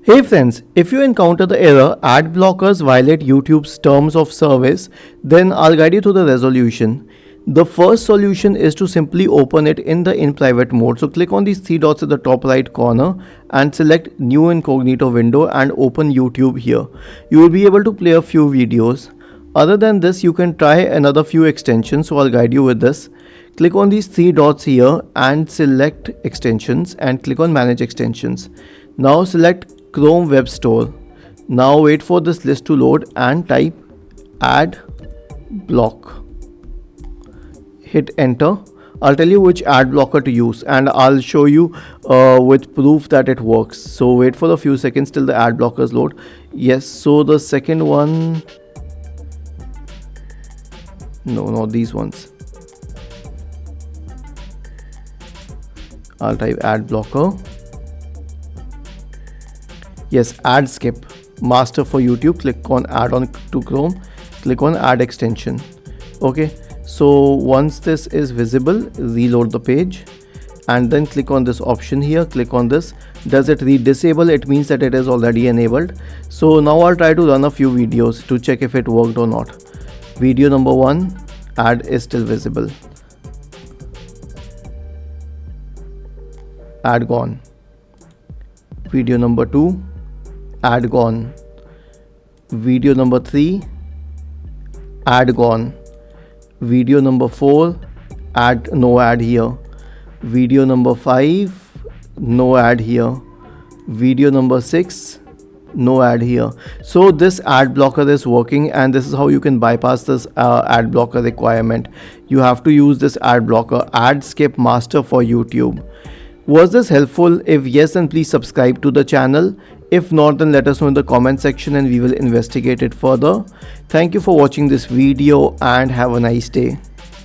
Hey friends, if you encounter the error ad blockers violate YouTube's terms of service, then I'll guide you to the resolution. The first solution is to simply open it in private mode. So click on these three dots at the top right corner and select new incognito window and open YouTube here. You will be able to play a few videos. Other than this, you can try another few extensions, so I'll guide you with this. Click on these three dots here and select extensions and click on manage extensions. Now select Chrome Web Store. Now wait for this list to load and type ad block. Hit enter. I'll tell you which ad blocker to use and I'll show you with proof that it works. So wait for a few seconds till the ad blockers load. Yes, so the second one, no, these ones. I'll type ad blocker. Yes, add skip master for YouTube. Click on add on to Chrome, click on add extension. Okay, so once this is visible, reload the page and then click on this option here. Click on this. Does it read disable? It means that it is already enabled. So now I'll try to run a few videos to check if it worked or not. Video number 1, ad is still visible. Ad gone. Video number 2, ad gone. Video number 3, ad gone. Video number 4, no ad here. Video number 5, no ad here. Video number 6, no ad here. So this ad blocker is working and this is how you can bypass this ad blocker requirement. You have to use this ad blocker, ad skip master for YouTube. Was this helpful? If yes, then please subscribe to the channel. If not, then let us know in the comment section and we will investigate it further. Thank you for watching this video and have a nice day.